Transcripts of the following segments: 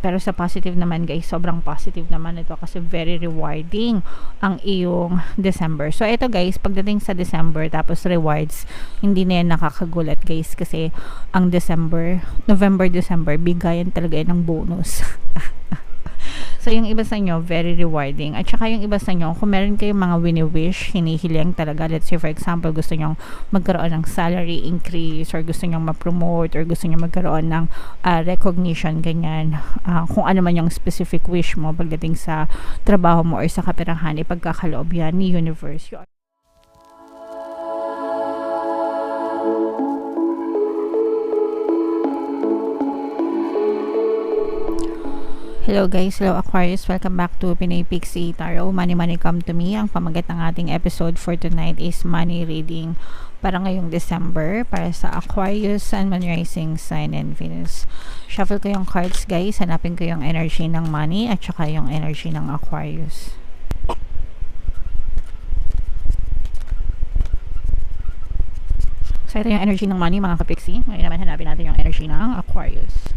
Pero sa positive naman guys, sobrang positive naman ito kasi very rewarding ang iyong December. So ito guys, pagdating sa December tapos rewards, hindi na yan nakakagulat guys kasi ang November, December, bigayan talaga yan ng bonus. So, yung iba sa inyo, very rewarding. At saka yung iba sa inyo, kung meron kayong mga wini-wish, hinihiling talaga. Let's say, for example, gusto nyong magkaroon ng salary increase or gusto nyong ma-promote or gusto nyong magkaroon ng recognition, ganyan. Kung ano man yung specific wish mo pagdating sa trabaho mo or sa kaperahan, ipagkakaloob yan ni universe. Hello guys, hello Aquarius, welcome back to Pinay Pixie Tarot. Money Money Come to Me. Ang pamagat ng ating episode for tonight is money reading para ngayong December para sa Aquarius, Sun, Moon, Rising, Sign, and Venus. Shuffle ko yung cards guys, hanapin ko yung energy ng money at saka yung energy ng Aquarius. So ito yung energy ng money mga kapixie. Ngayon naman hanapin natin yung energy ng Aquarius.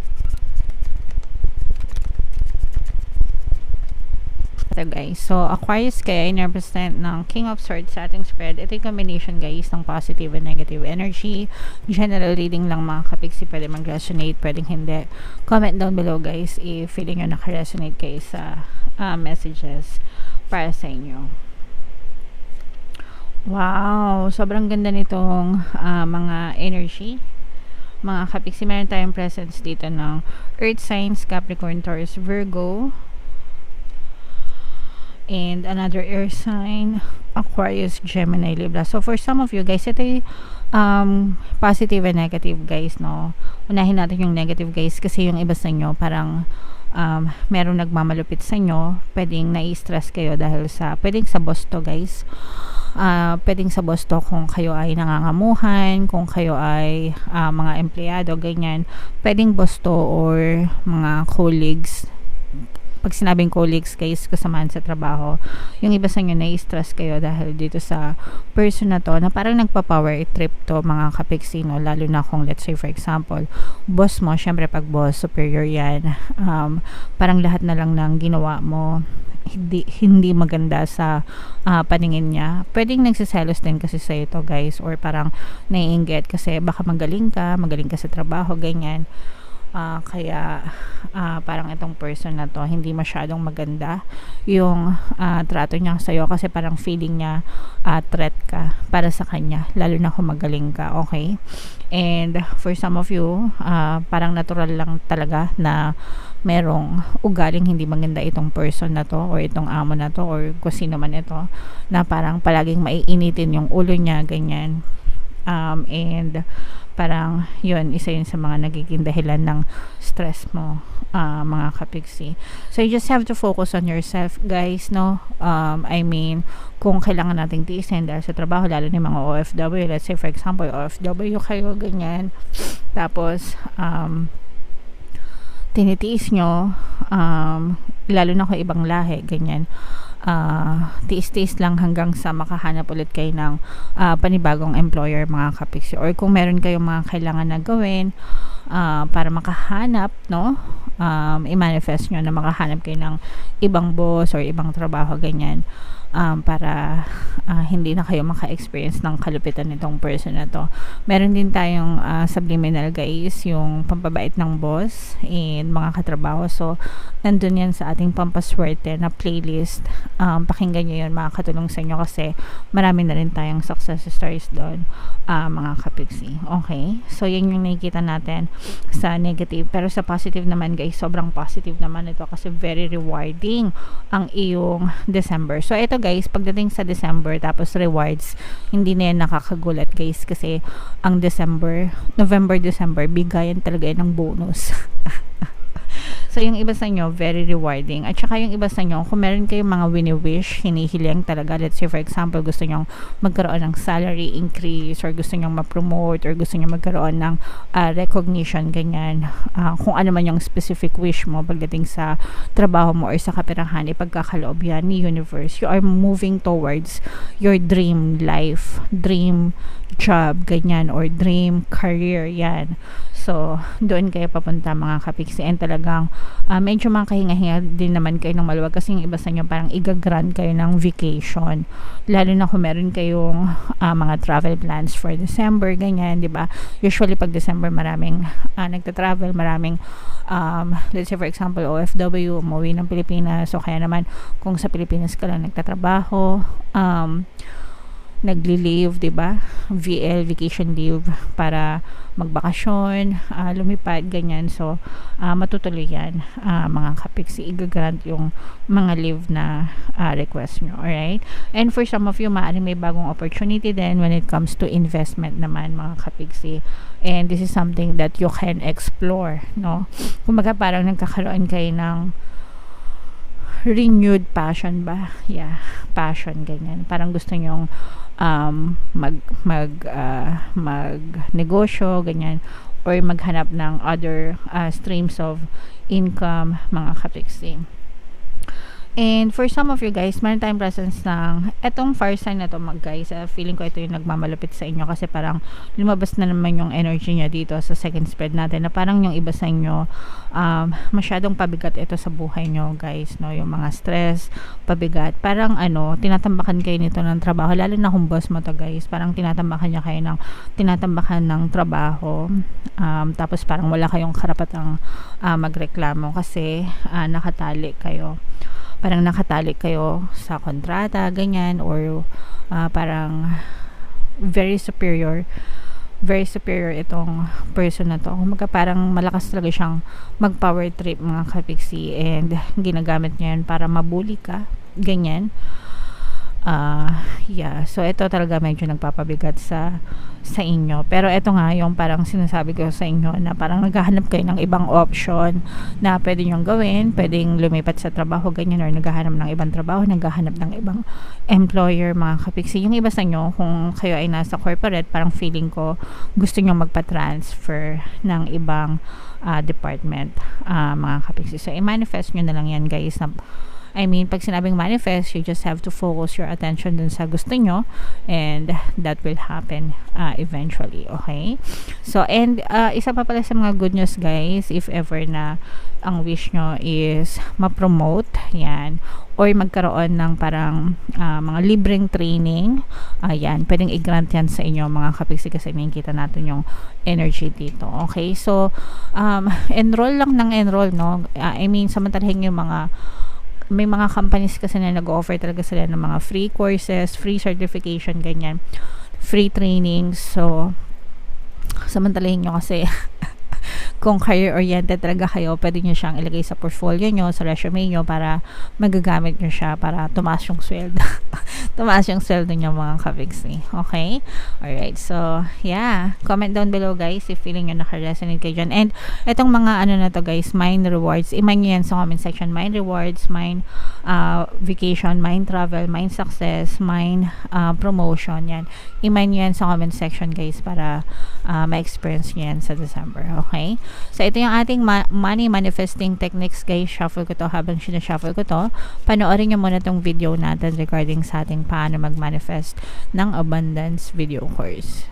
Guys. So, Aquarius kaya in-represent ng King of Swords sa ating spread. Ito yung combination guys ng positive and negative energy. General reading lang mga kapixie. Pwede mag-resonate, pwedeng hindi. Comment down below guys if feeling nyo naka-resonate kayo sa messages para sa inyo. Wow! Sobrang ganda nitong mga energy. Mga kapixie, meron tayong presence dito ng Earth signs, Capricorn, Taurus, Virgo, and another air sign, Aquarius, Gemini, Libra. So for some of you guys, ito yung positive and negative guys, no? Unahin natin yung negative guys kasi yung iba sa inyo parang merong nagmamalupit sa inyo, pwedeng nai-stress kayo dahil sa, pwedeng sa boss to guys, pwedeng sa boss to kung kayo ay nangangamuhan, kung kayo ay mga empleyado, ganyan, pwedeng boss to or mga colleagues. Pag sinabing colleagues guys, kasamaan sa trabaho, yung iba sa inyo na-stress kayo dahil dito sa person na to na parang nagpa-power trip to mga kapixie, no? Lalo na kung let's say for example, boss mo, syempre pag boss, superior yan, parang lahat na lang ng ginawa mo hindi maganda sa paningin niya. Pwedeng nagsiselos din kasi sa ito guys, or parang naiinggit kasi baka magaling ka sa trabaho, ganyan. Kaya parang itong person na to hindi masyadong maganda yung trato niya sa'yo kasi parang feeling niya threat ka para sa kanya, lalo na kung magaling ka, okay? And for some of you, parang natural lang talaga na merong ugaling hindi maganda itong person na to or itong amo na to or kung sino man ito, na parang palaging maiinitin yung ulo niya, ganyan. And parang yun, isa yun sa mga nagiging dahilan ng stress mo, mga kapixie. So you just have to focus on yourself guys, no? I mean, kung kailangan nating tiisin dahil sa trabaho, lalo na yung mga OFW, let's say for example OFW kayo, ganyan, tapos tinitiis nyo, lalo na kung ibang lahi, ganyan, tiis-tiis lang hanggang sa makahanap ulit kayo ng panibagong employer mga kapixie, or kung meron kayong mga kailangan na gawin para makahanap, no, i-manifest nyo na makahanap kayo ng ibang boss or ibang trabaho, ganyan, para hindi na kayo maka-experience ng kalupitan nitong person na to. Meron din tayong subliminal guys, yung pampabait ng boss and mga katrabaho. So nandun yan sa ating pampaswerte na playlist. Pakinggan nyo yun, makakatulong sa inyo kasi marami na rin tayong success stories doon, mga kapixie. Okay, so yan yung nakikita natin sa negative. Pero sa positive naman guys, sobrang positive naman ito kasi very rewarding ang iyong December. So ito guys, pagdating sa December tapos rewards, hindi na yan nakakagulat guys kasi ang November, December, bigayan talaga yan ng bonus. So yung iba sa inyo, very rewarding. At saka yung iba sa inyo, kung meron kayong mga wini-wish, hinihiling talaga. Let's say for example, gusto nyong magkaroon ng salary increase or gusto nyong ma-promote or gusto nyong magkaroon ng recognition, ganyan. Kung ano man yung specific wish mo pagdating sa trabaho mo or sa kaperahan, ipagkakaloob yan ni universe. You are moving towards your dream life, dream job, ganyan, or dream career, yan. So doon kayo papunta mga kapixie, and talagang medyo makahinga-hinga din naman kayo ng maluwag kasi yung iba sa inyo parang igagrant kayo ng vacation. Lalo na kung meron kayong mga travel plans for December, ganyan, di ba? Usually pag December maraming nagta-travel, maraming let's say for example OFW, umuwi ng Pilipinas. So kaya naman kung sa Pilipinas ka lang nagtatrabaho, nagli-leave, 'di ba? VL, vacation leave para magbakasyon, lumipad, ganyan. So matutuloy 'yan, mga kapiksi. Igagrant yung mga leave na request nyo. Alright? And for some of you, maaaring may bagong opportunity din when it comes to investment naman, mga kapiksi. And this is something that you can explore, no? Kumbaga parang nagkakaroon kayo ng renewed passion ba? Yeah, passion, ganyan. Parang gusto nyong mag negosyo, ganyan, or maghanap ng other streams of income, mga kapiksi. And for some of you guys, meron tayong presence ng etong fire sign na to, guys. Feeling ko ito yung nagmamalupit sa inyo kasi parang lumabas na naman yung energy niya dito sa second spread natin na parang yung iba sa inyo masyadong pabigat ito sa buhay nyo, guys, no? Yung mga stress, pabigat. Parang tinatambakan kayo nito ng trabaho, lalo na kung boss mo to, guys. Parang tinatambakan ng trabaho. Tapos parang wala kayong karapatang magreklamo kasi nakatali kayo. Parang nakatali kayo sa kontrata, ganyan, or parang very superior itong person na to. Kumbaga parang malakas talaga siyang mag power trip, mga kapiksi, and ginagamit niya yun para mabuli ka, ganyan. Yeah, so ito talaga medyo nagpapabigat sa inyo. Pero ito nga yung parang sinasabi ko sa inyo na parang naghahanap kayo ng ibang option na pwede nyong gawin, pwedeng lumipat sa trabaho, ganyan, or naghahanap ng ibang trabaho, naghahanap ng ibang employer, mga kapiksi. Yung iba sa inyo, kung kayo ay nasa corporate, parang feeling ko gusto nyo magpa-transfer ng ibang department, mga kapiksi. So i-manifest nyo na lang yan, guys, na pag sinabing manifest, you just have to focus your attention dun sa gusto nyo, and that will happen eventually, okay? So, and isa pa pala sa mga good news, guys, if ever na ang wish nyo is ma-promote, yan, or magkaroon ng parang mga libreng training, yan, pwedeng i-grant yan sa inyo, mga kapiksi, kasi nakikita natin yung energy dito, okay? So, enroll lang ng enroll, no? Samantalahin yung may mga companies kasi na nag-offer talaga sila ng mga free courses, free certification, ganyan, free trainings. So samantalahin nyo kasi kung career-oriented talaga kayo, pwede nyo siyang ilagay sa portfolio nyo, sa resume nyo, para magagamit nyo siya para tumaas yung sweldo. Tumaas yung sweldo nyo, mga kapiksi. Okay? Alright. So, yeah. Comment down below, guys, if feeling nyo naka-resonate kayo dyan. And, itong mga na to, guys, mind rewards, iman nyo yan sa comment section. Mind rewards, mind vacation, mind travel, mind success, mind promotion, yan. Iman nyo yan sa comment section, guys, para ma-experience nyo yan sa December. Okay? So, ito yung ating money manifesting techniques, guys. Shuffle ko to. Habang sinashuffle ko to, panoorin nyo muna tong video natin regarding sa ating paano mag-manifest ng abundance video course.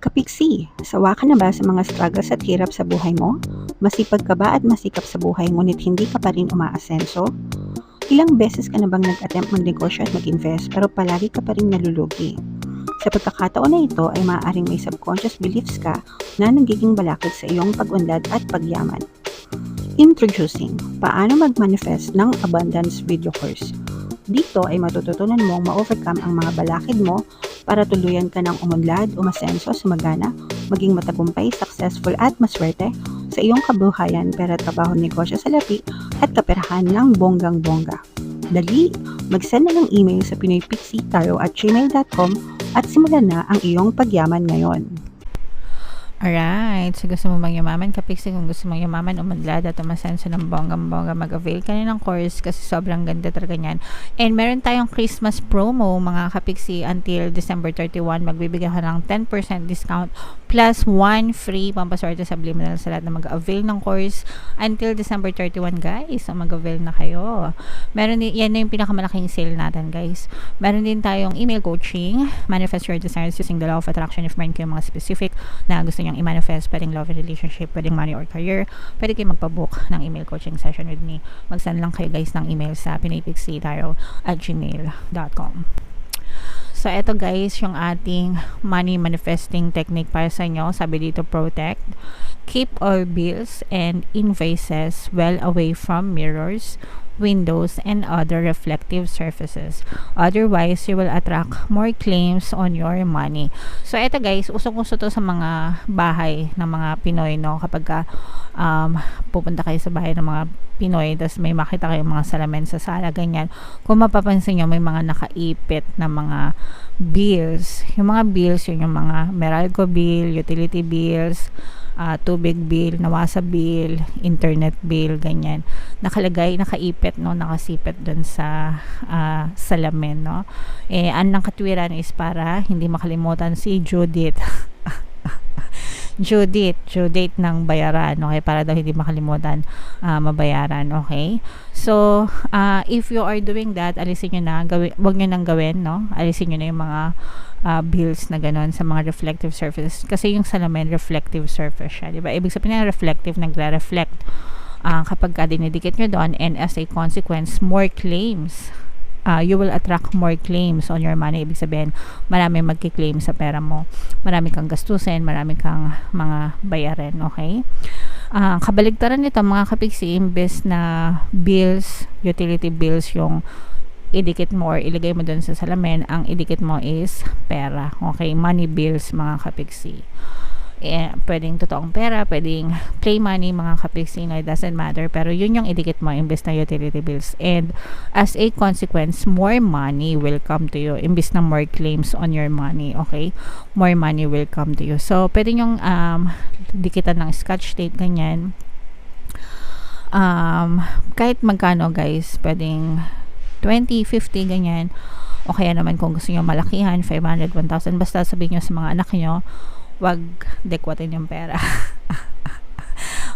Kapiksi, sawa ka na ba sa mga struggles at hirap sa buhay mo? Masipag ka ba at masikap sa buhay ngunit hindi ka pa rin umaasenso? Ilang beses ka na bang nag-attempt magnegosyo at mag-invest pero palagi ka pa rin nalulugi? Sa pagkakataon na ito ay maaaring may subconscious beliefs ka na nagiging balakid sa iyong pag-unlad at pagyaman. Introducing, paano mag-manifest ng abundance video course. Dito ay matututunan mong ma-overcome ang mga balakid mo para tuluyan ka ng umunlad, umasenso, sumagana, maging matagumpay, successful at maswerte sa iyong kabuhayan, pera, trabaho, negosyo, salapi at kaperahan ng bonggang-bongga. Dali, mag-send na ng email sa pinoypixitaro@gmail.com at simulan na ang iyong pagyaman ngayon. Alright, so gusto mo bang yumaman, kapiksi? Kung gusto mong yumaman, umunlad at umasenso ng bonggang-bongga, mag-avail ka na ng course kasi sobrang ganda talaga niyan. And meron tayong Christmas promo, mga kapiksi, until December 31. Magbibigay ka ng 10% discount plus 1 free pampaswerte subliminal sa lahat na mag-avail ng course until December 31 guys. So mag-avail na kayo. Meron din, yan na yung pinakamalaking sale natin guys. Meron din tayong email coaching, manifest your desires using the law of attraction. If meron kayong mga specific na gusto nyong i-manifest, pwedeng love and relationship, pwedeng money or career, pwede kayo magpabook ng email coaching session with me. Mag-send lang kayo guys ng email sa pinaypixie@gmail.com. So, eto guys, yung ating money manifesting technique para sa inyo. Sabi dito, protect. Keep all bills and invoices well away from mirrors, windows, and other reflective surfaces. Otherwise, you will attract more claims on your money. So, eto guys, usong-uso to sa mga bahay ng mga Pinoy, no? Kapag pupunta kayo sa bahay ng mga Pinoy, tapos may makita kayong mga salamin sa sala, ganyan. Kung mapapansin nyo, may mga nakaipit na mga bills. Yung mga bills, yun yung mga Meralco bill, utility bills, tubig bill, nawasa bill, internet bill, ganyan. Nakalagay, nakaipit, no, nakasipit dun sa salamin, no. Ang katwiran is para hindi makalimutan si Judith. Judith ng bayaran, okay, para daw hindi makalimutan mabayaran, okay. So, if you are doing that, alisin nyo na, wag nyo nang gawin, no, alisin nyo na yung mga bills na ganon sa mga reflective surfaces, kasi yung salamin reflective surface siya, diba? Ibig sabihin na reflective, nagre-reflect kapag dinidikit nyo doon, and as a consequence, more claims. You will attract more claims on your money. Ibig sabihin, marami magki-claim sa pera mo. Marami kang gastusin, marami kang mga bayarin, okay? Kabaligtaran nito mga kapiksi, imbes na bills, utility bills yung idikit mo or ilagay mo dun sa salamin, ang idikit mo is pera, okay? Money bills mga kapiksi. Pwedeng totoong pera, pwedeng play money mga kapiksi, no, it doesn't matter, pero yun yung idikit mo imbes na utility bills, and as a consequence, more money will come to you imbes na more claims on your money, okay? More money will come to you. So pwede yung dikitan ng scotch tape, ganyan, kahit magkano guys, pwedeng 20, 50, ganyan, o kaya naman kung gusto nyo malakihan, 500, 1,000, basta sabihin nyo sa mga anak nyo, wag dekwatin yung pera.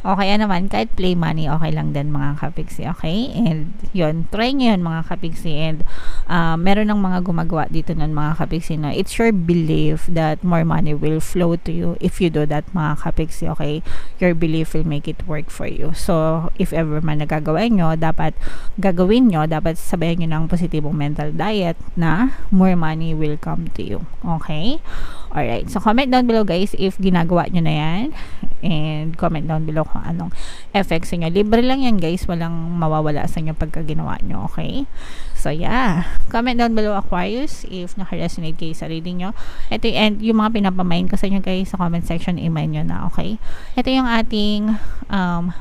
O kaya naman, kahit play money, okay lang din mga kapiksi, okay? And yun, try nyo yun mga kapiksi, and meron ng mga gumagawa dito nun mga kapiksi, no? It's your belief that more money will flow to you if you do that mga kapiksi, okay? Your belief will make it work for you. So, if ever man nagagawa nyo, dapat sabayan nyo ng positibong mental diet na more money will come to you, okay? Alright, so comment down below guys if ginagawa nyo na yan, and comment down below kung anong effects sa inyo. Libre lang yan guys, walang mawawala sa inyo pagka ginawa nyo, okay? So yeah, comment down below Aquarius if naka-resonate kayo sa reading nyo. Ito yung mga pinapamain ko sa inyo guys sa comment section, email nyo na, okay? Ito yung ating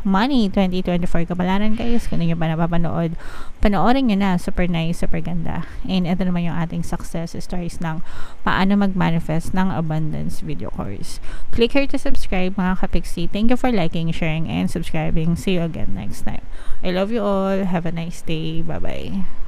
Money 2024 kapalaran guys. Kung hindi nyo pa napapanood, panoorin nyo na, super nice, super ganda. And ito naman yung ating success stories ng paano mag-manifest ng abundance video course. Click here to subscribe mga kapiksi. Thank you for liking, sharing, and subscribing. See you again next time. I love you all. Have a nice day. Bye-bye.